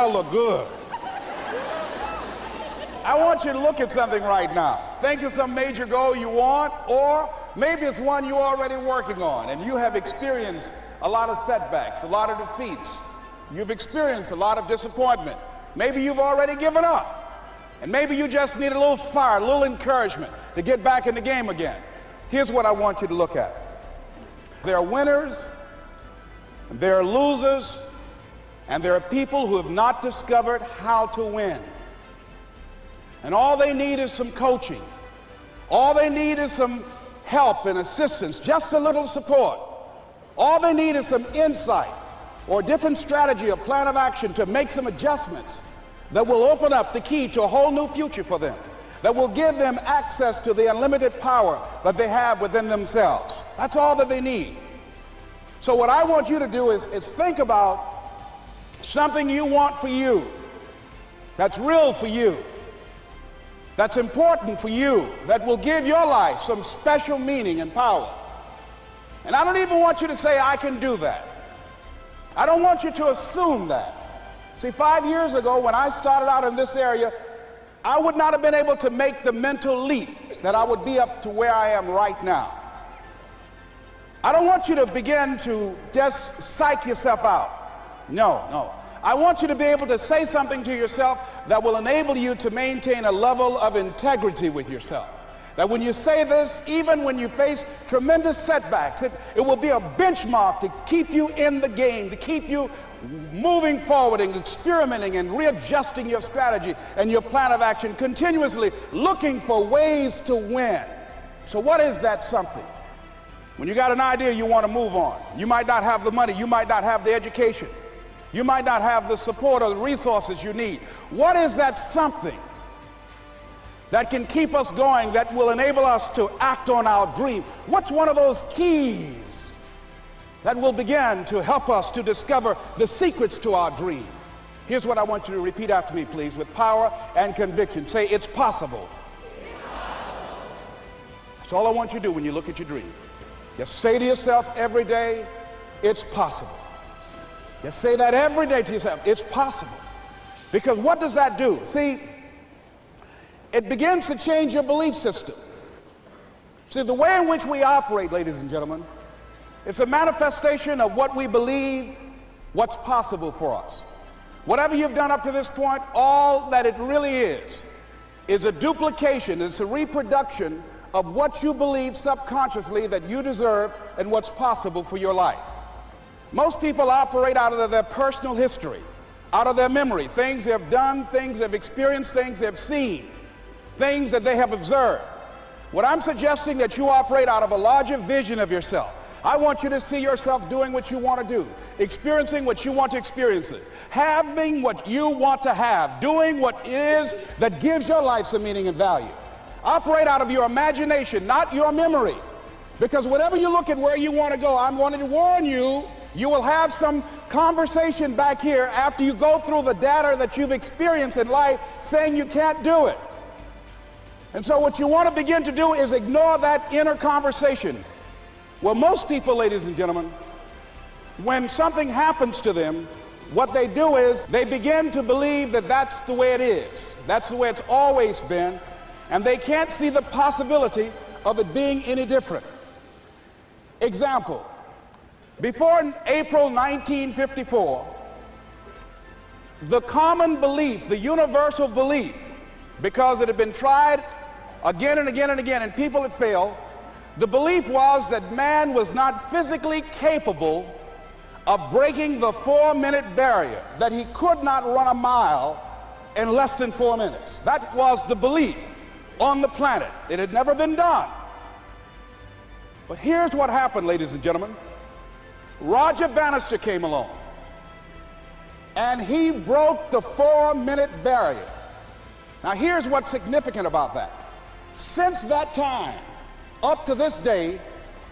gotta look good. I want you to look at something right now. Think of some major goal you want, or maybe it's one you're already working on and you have experienced a lot of setbacks, a lot of defeats. You've experienced a lot of disappointment. Maybe you've already given up. And maybe you just need a little fire, a little encouragement to get back in the game again. Here's what I want you to look at. There are winners, there are losers, and there are people who have not discovered how to win. And all they need is some coaching. All they need is some help and assistance, just a little support. All they need is some insight or a different strategy, a plan of action to make some adjustments that will open up the key to a whole new future for them, that will give them access to the unlimited power that they have within themselves. That's all that they need. So what I want you to do is think about something you want for you, that's real for you, that's important for you, that will give your life some special meaning and power. And I don't even want you to say, I can do that. I don't want you to assume that. See, 5 years ago, when I started out in this area, I would not have been able to make the mental leap that I would be up to where I am right now. I don't want you to begin to just psych yourself out. No. I want you to be able to say something to yourself that will enable you to maintain a level of integrity with yourself. That when you say this, even when you face tremendous setbacks, it will be a benchmark to keep you in the game, to keep you moving forward and experimenting and readjusting your strategy and your plan of action, continuously looking for ways to win. So what is that something? When you got an idea you want to move on, you might not have the money, you might not have the education, you might not have the support or the resources you need. What is that something that can keep us going, that will enable us to act on our dream? What's one of those keys that will begin to help us to discover the secrets to our dream? Here's what I want you to repeat after me, please, with power and conviction. Say, it's possible. It's possible. That's all I want you to do when you look at your dream. Just say to yourself every day, it's possible. Just say that every day to yourself, it's possible. Because what does that do? See, it begins to change your belief system. See, the way in which we operate, ladies and gentlemen, it's a manifestation of what we believe, what's possible for us. Whatever you've done up to this point, all that it really is a duplication, it's a reproduction of what you believe subconsciously that you deserve and what's possible for your life. Most people operate out of their personal history, out of their memory, things they've done, things they've experienced, things they've seen, things that they have observed. What I'm suggesting that you operate out of a larger vision of yourself. I want you to see yourself doing what you want to do, experiencing what you want to experience, having what you want to have, doing what it is that gives your life some meaning and value. Operate out of your imagination, not your memory. Because whenever you look at where you want to go, I'm wanting to warn you, you will have some conversation back here after you go through the data that you've experienced in life saying you can't do it. And so what you want to begin to do is ignore that inner conversation. Well, most people, ladies and gentlemen, when something happens to them, what they do is they begin to believe that that's the way it is. That's the way it's always been. And they can't see the possibility of it being any different. Example, before April 1954, the common belief, the universal belief, because it had been tried again and again and again and people had failed, the belief was that man was not physically capable of breaking the 4-minute barrier, that he could not run a mile in less than 4 minutes. That was the belief on the planet. It had never been done. But here's what happened, ladies and gentlemen. Roger Bannister came along and he broke the 4-minute barrier. Now here's what's significant about that. Since that time, up to this day,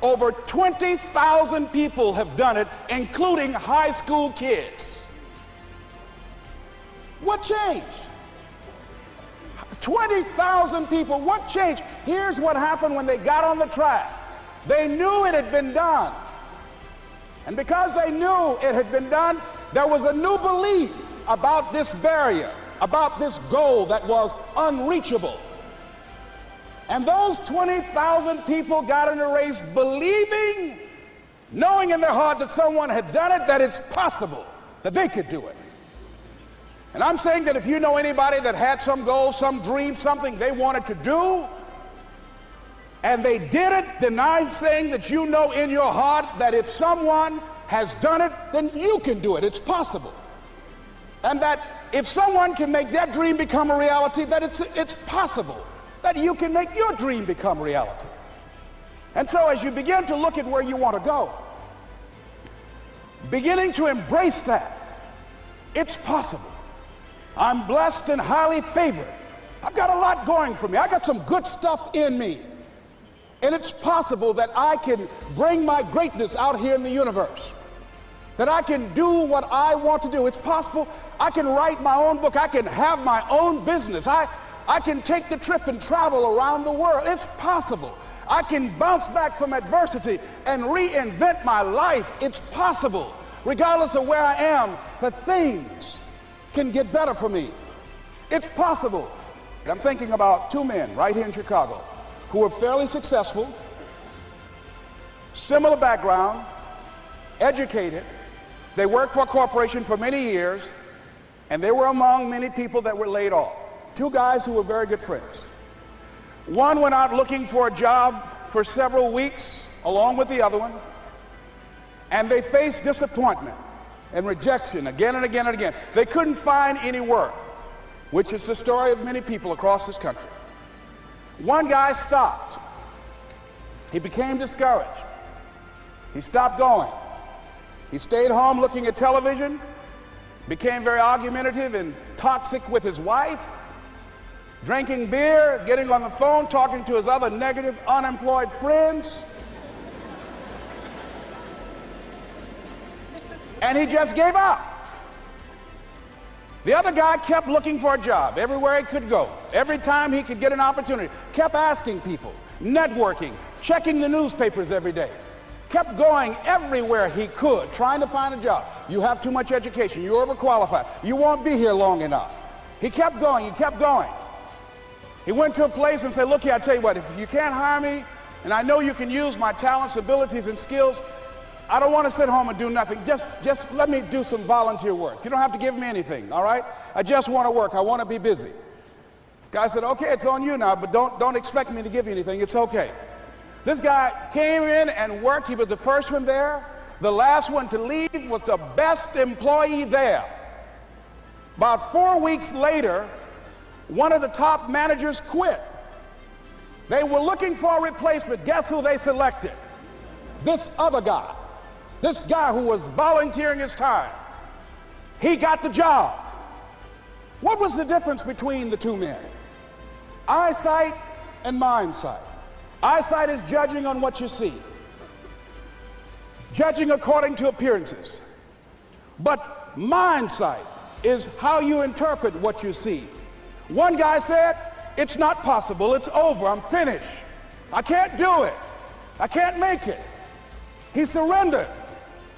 over 20,000 people have done it, including high school kids. What changed? 20,000 people, what changed? Here's what happened when they got on the track. They knew it had been done. And because they knew it had been done, there was a new belief about this barrier, about this goal that was unreachable. And those 20,000 people got in a race believing, knowing in their heart that someone had done it, that it's possible, that they could do it. And I'm saying that if you know anybody that had some goal, some dream, something they wanted to do, and they did it, then I'm saying that you know in your heart that if someone has done it, then you can do it. It's possible. And that if someone can make their dream become a reality, that it's possible that you can make your dream become reality. And so as you begin to look at where you want to go, beginning to embrace that, it's possible. I'm blessed and highly favored. I've got a lot going for me. I got some good stuff in me. And it's possible that I can bring my greatness out here in the universe, that I can do what I want to do. It's possible I can write my own book. I can have my own business. I can take the trip and travel around the world. It's possible. I can bounce back from adversity and reinvent my life. It's possible. Regardless of where I am, that things can get better for me. It's possible. I'm thinking about two men right here in Chicago who are fairly successful, similar background, educated. They worked for a corporation for many years, and they were among many people that were laid off. Two guys who were very good friends. One went out looking for a job for several weeks along with the other one, and they faced disappointment and rejection again and again and again. They couldn't find any work, which is the story of many people across this country. One guy stopped. He became discouraged. He stopped going. He stayed home looking at television, became very argumentative and toxic with his wife, drinking beer, getting on the phone, talking to his other negative, unemployed friends. And he just gave up. The other guy kept looking for a job everywhere he could go. Every time he could get an opportunity, kept asking people, networking, checking the newspapers every day. Kept going everywhere he could, trying to find a job. You have too much education. You're overqualified. You won't be here long enough. He kept going. He kept going. He went to a place and said, look here, I tell you what, if you can't hire me, and I know you can use my talents, abilities, and skills, I don't want to sit home and do nothing. Just let me do some volunteer work. You don't have to give me anything, all right? I just want to work. I want to be busy. Guy said, okay, it's on you now, but don't expect me to give you anything. It's okay. This guy came in and worked. He was the first one there. The last one to leave was the best employee there. About 4 weeks later, one of the top managers quit. They were looking for a replacement. Guess who they selected? This other guy. This guy who was volunteering his time. He got the job. What was the difference between the two men? Eyesight and mindsight. Eyesight is judging on what you see, judging according to appearances. But mindsight is how you interpret what you see. One guy said, it's not possible, it's over, I'm finished. I can't do it. I can't make it. He surrendered.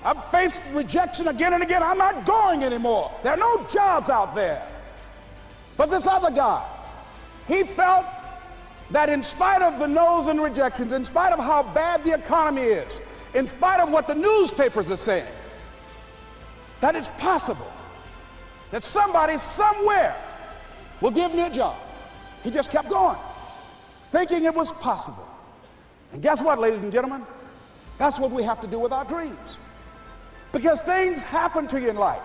I've faced rejection again and again. I'm not going anymore. There are no jobs out there. But this other guy, he felt that in spite of the no's and rejections, in spite of how bad the economy is, in spite of what the newspapers are saying, that it's possible that somebody somewhere will give me a job. He just kept going, thinking it was possible. And guess what, ladies and gentlemen? That's what we have to do with our dreams. Because things happen to you in life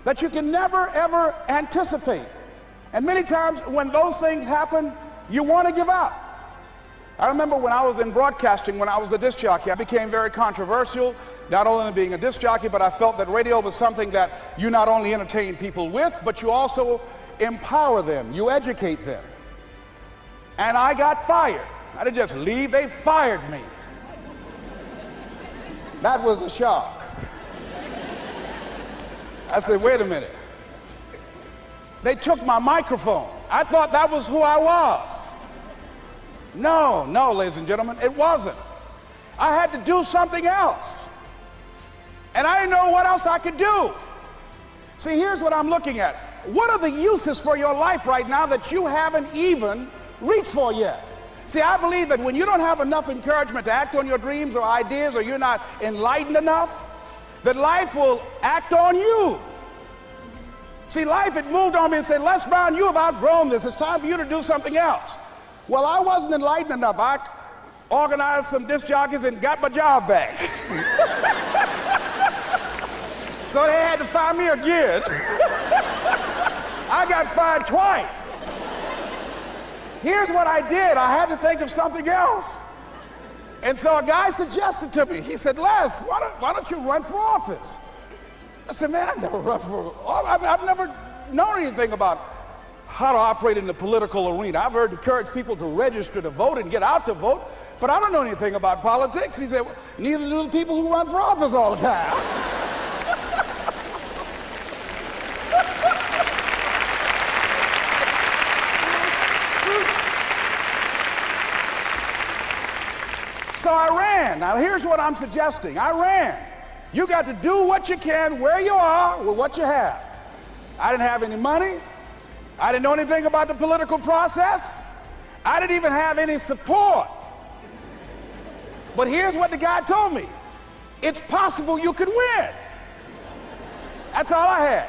that you can never, ever anticipate. And many times when those things happen, you want to give up. I remember when I was in broadcasting, when I was a disc jockey, I became very controversial, not only being a disc jockey, but I felt that radio was something that you not only entertain people with, but you also empower them, you educate them. And I got fired. I didn't just leave, they fired me. That was a shock. I said, wait a minute. They took my microphone. I thought that was who I was. No, ladies and gentlemen, it wasn't. I had to do something else. And I didn't know what else I could do. See, here's what I'm looking at. What are the uses for your life right now that you haven't even reached for yet? See, I believe that when you don't have enough encouragement to act on your dreams or ideas, or you're not enlightened enough, that life will act on you. See, life had moved on me and said, Les Brown, you have outgrown this. It's time for you to do something else. Well, I wasn't enlightened enough. I organized some disc jockeys and got my job back. So they had to fire me again. I got fired twice. Here's what I did. I had to think of something else. And so a guy suggested to me, he said, Les, why don't you run for office? I said, man, I've never run for office. I've never known anything about how to operate in the political arena. I've heard encourage people to register to vote and get out to vote, but I don't know anything about politics. He said, well, neither do the people who run for office all the time. So I ran. Now here's what I'm suggesting. I ran. You got to do what you can where you are with what you have. I didn't have any money. I didn't know anything about the political process. I didn't even have any support. But here's what the guy told me. It's possible you could win. That's all I had.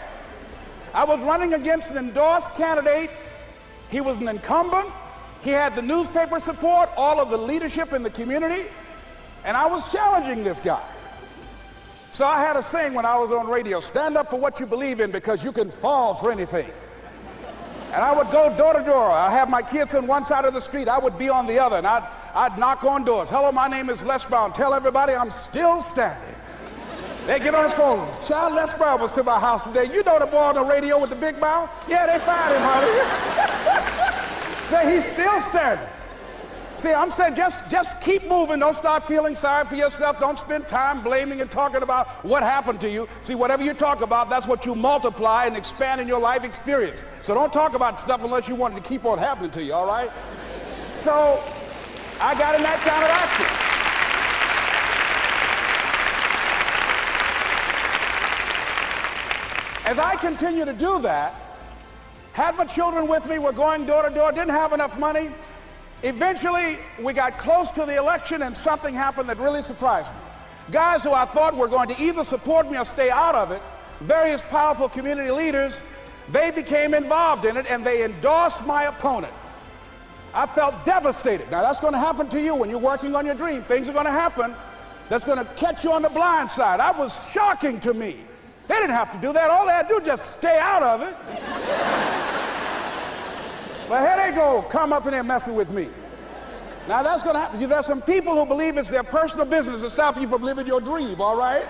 I was running against an endorsed candidate. He was an incumbent. He had the newspaper support, all of the leadership in the community, and I was challenging this guy. So I had a saying when I was on radio, stand up for what you believe in because you can fall for anything. And I would go door to door. I have my kids on one side of the street. I would be on the other, and I'd knock on doors. Hello, my name is Les Brown. Tell everybody I'm still standing. They get on the phone. Child, Les Brown was to my house today. You know the boy on the radio with the big mouth? Yeah, they fired him, honey. Say he's still standing. See, I'm saying just keep moving. Don't start feeling sorry for yourself. Don't spend time blaming and talking about what happened to you. See, whatever you talk about, that's what you multiply and expand in your life experience. So don't talk about stuff unless you want it to keep on happening to you, all right? So I got in that kind of action. As I continue to do that, had my children with me, were going door to door, didn't have enough money. Eventually, we got close to the election and something happened that really surprised me. Guys who I thought were going to either support me or stay out of it, various powerful community leaders, they became involved in it and they endorsed my opponent. I felt devastated. Now that's going to happen to you when you're working on your dream. Things are going to happen that's going to catch you on the blind side. That was shocking to me. They didn't have to do that. All they had to do was just stay out of it. But here they go, come up in there messing with me. Now that's going to happen. There's some people who believe it's their personal business to stop you from living your dream, all right?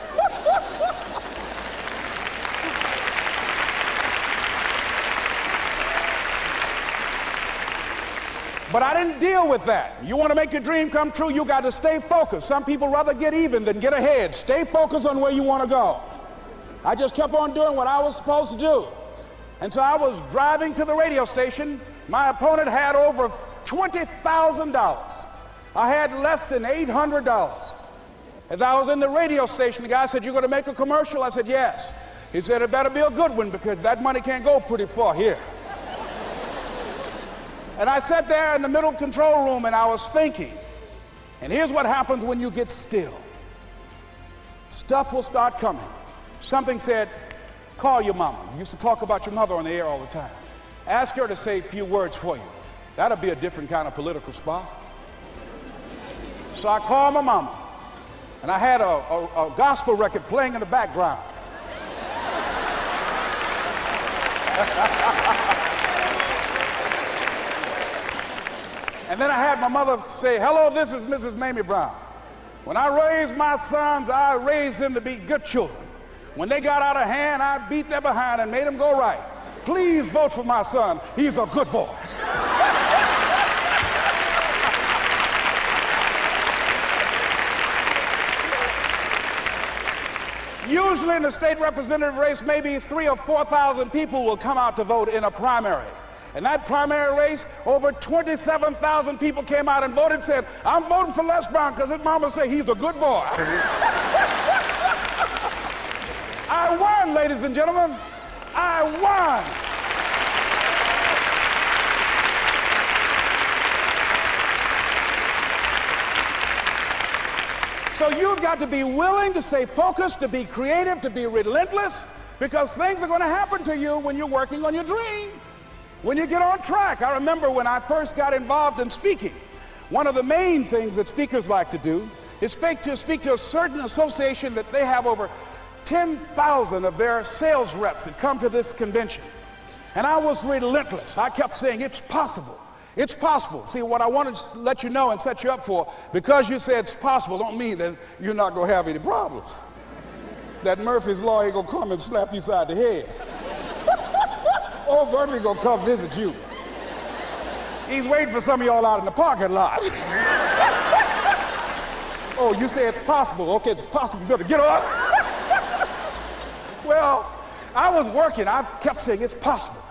But I didn't deal with that. You want to make your dream come true, you got to stay focused. Some people rather get even than get ahead. Stay focused on where you want to go. I just kept on doing what I was supposed to do. And so I was driving to the radio station. My opponent had over $20,000. I had less than $800. As I was in the radio station, the guy said, "You're going to make a commercial?" I said, "Yes." He said, "It better be a good one because that money can't go pretty far here." And I sat there in the middle control room and I was thinking. And here's what happens when you get still. Stuff will start coming. Something said, "Call your mama." You used to talk about your mother on the air all the time. Ask her to say a few words for you. That'll be a different kind of political spot. So I called my mama, and I had a gospel record playing in the background. And then I had my mother say, "Hello, this is Mrs. Mamie Brown. When I raised my sons, I raised them to be good children. When they got out of hand, I beat their behind and made them go right. Please vote for my son. He's a good boy." Usually in the state representative race, maybe 3,000 or 4,000 people will come out to vote in a primary. In that primary race, over 27,000 people came out and voted and said, "I'm voting for Les Brown because his mama said he's a good boy." I won, ladies and gentlemen. I won. So you've got to be willing to stay focused, to be creative, to be relentless, because things are going to happen to you when you're working on your dream, when you get on track. I remember when I first got involved in speaking, one of the main things that speakers like to do is speak to a certain association that they have over 10,000 of their sales reps that come to this convention. And I was relentless. I kept saying, it's possible. It's possible. See, what I want to let you know and set you up for, because you said it's possible, don't mean that you're not going to have any problems. That Murphy's Law ain't going to come and slap you side the head. Oh, Murphy going to come visit you. He's waiting for some of y'all out in the parking lot. Oh, you say it's possible. Okay, it's possible. You better get up. Well, I was working. I kept saying it's possible.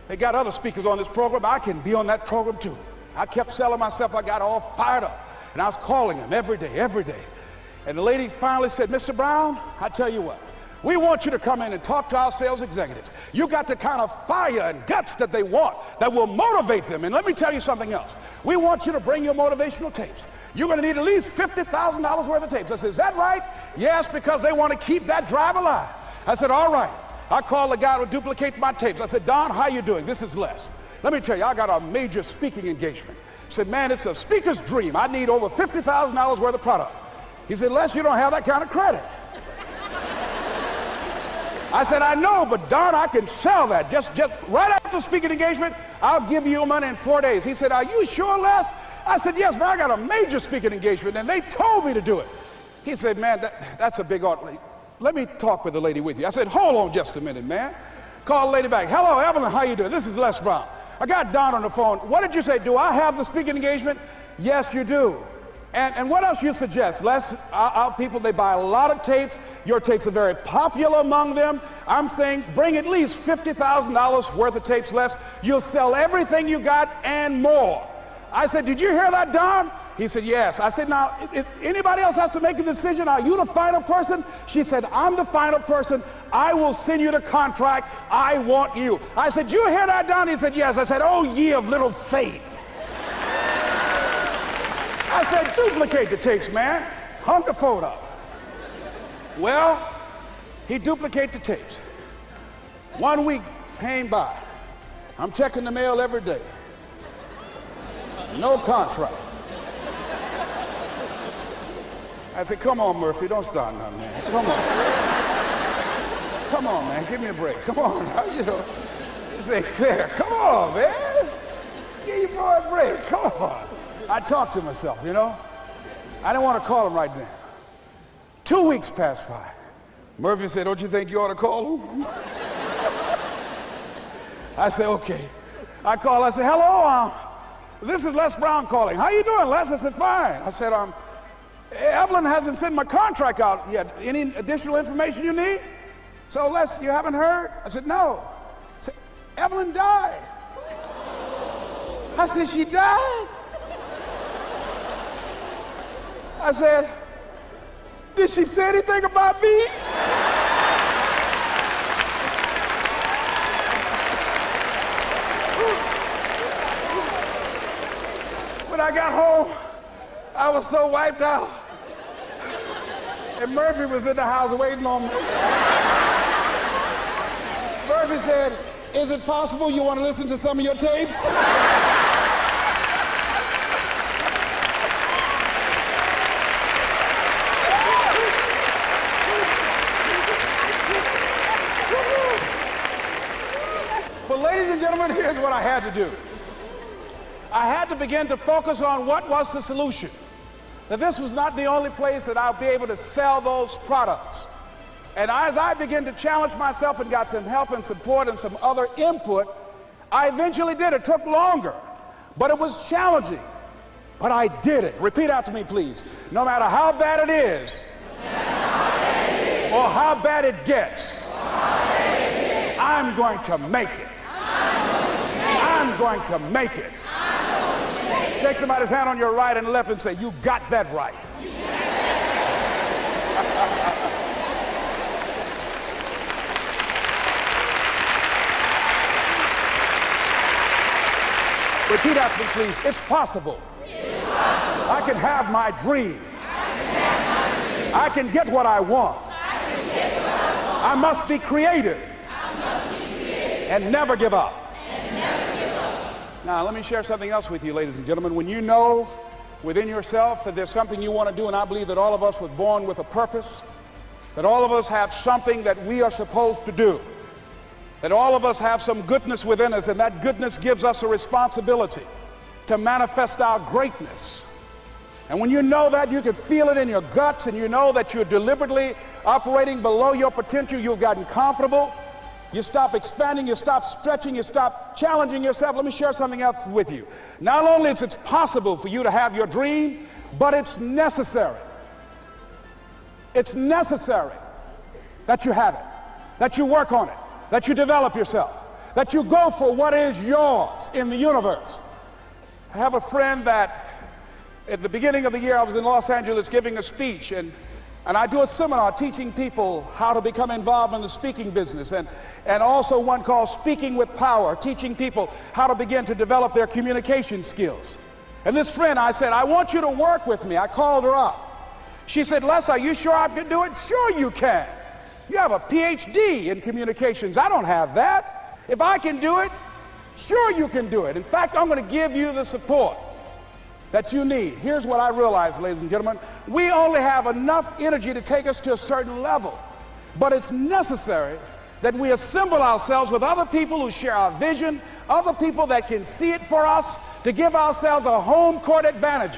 They got other speakers on this program. I can be on that program too. I kept selling myself. I got all fired up. And I was calling them every day. And the lady finally said, Mr. Brown, I tell you what, we want you to come in and talk to our sales executives. You got the kind of fire and guts that they want, that will motivate them. And let me tell you something else. We want you to bring your motivational tapes. You're going to need at least $50,000 worth of tapes. I said, is that right? Yes, because they want to keep that drive alive. I said, all right. I called the guy to duplicate my tapes. I said, Don, how you doing? This is Les. Let me tell you, I got a major speaking engagement. I said, man, it's a speaker's dream. I need over $50,000 worth of product. He said, Les, you don't have that kind of credit. I said, I know, but Don, I can sell that. Just right after speaking engagement, I'll give you your money in 4 days. He said, are you sure, Les? I said, yes, but I got a major speaking engagement, and they told me to do it. He said, man, that's a big order. Let me talk with the lady with you. I said, hold on just a minute, man. Call the lady back. Hello, Evelyn, how you doing? This is Les Brown. I got Don on the phone. What did you say? Do I have the speaking engagement? Yes, you do. And what else you suggest? Les, our people, they buy a lot of tapes. Your tapes are very popular among them. I'm saying bring at least $50,000 worth of tapes, Les. You'll sell everything you got and more. I said, did you hear that, Don? He said, yes. I said, now, if anybody else has to make a decision, are you the final person? She said, I'm the final person. I will send you the contract. I want you. I said, you hear that, Don? He said, yes. I said, oh, ye of little faith. I said, duplicate the tapes, man. Hung the phone up. Well, he duplicated the tapes. 1 week came by. I'm checking the mail every day. No contract. I said, come on, Murphy, don't start now, man. Come on. Come on, man, give me a break. Come on, you know, this ain't fair. Come on, man. Give your boy a break, come on. I talked to myself, you know. I didn't want to call him right now. 2 weeks passed by. Murphy said, don't you think you ought to call him? I said, okay. I called, I said, hello, this is Les Brown calling. How you doing, Les? I said, fine. I said, Evelyn hasn't sent my contract out yet. Any additional information you need? So, Les, you haven't heard? I said, no. I said, Evelyn died. I said, she died? I said, did she say anything about me? When I got home, I was so wiped out. And Murphy was in the house waiting on me. Murphy said, is it possible you want to listen to some of your tapes? But ladies and gentlemen, here's what I had to do. I had to begin to focus on what was the solution. That this was not the only place that I'll be able to sell those products. And as I began to challenge myself and got some help and support and some other input, I eventually did. It took longer, but it was challenging. But I did it. Repeat out to me, please. No matter how bad it is, or how bad it gets, I'm going to make it. I'm going to make it. Shake somebody's hand on your right and left and say, you got that right. Repeat after me, please. It's possible. It's possible. I can have my dream. I can get what I want. I must be creative. And never give up. Now, let me share something else with you, ladies and gentlemen. When you know within yourself that there's something you want to do, and I believe that all of us were born with a purpose, that all of us have something that we are supposed to do, that all of us have some goodness within us, and that goodness gives us a responsibility to manifest our greatness. And when you know that, you can feel it in your guts, and you know that you're deliberately operating below your potential, you've gotten comfortable, you stop expanding, you stop stretching, you stop challenging yourself. Let me share something else with you. Not only is it possible for you to have your dream, but it's necessary. It's necessary that you have it, that you work on it, that you develop yourself, that you go for what is yours in the universe. I have a friend that at the beginning of the year I was in Los Angeles giving a speech, and I do a seminar teaching people how to become involved in the speaking business, and also one called Speaking with Power, teaching people how to begin to develop their communication skills. And this friend, I said, I want you to work with me. I called her up. She said, Les, are you sure I can do it? Sure you can. You have a PhD in communications. I don't have that. If I can do it, sure you can do it. In fact, I'm going to give you the support that you need. Here's what I realize, ladies and gentlemen. We only have enough energy to take us to a certain level, but it's necessary that we assemble ourselves with other people who share our vision, other people that can see it for us, to give ourselves a home court advantage.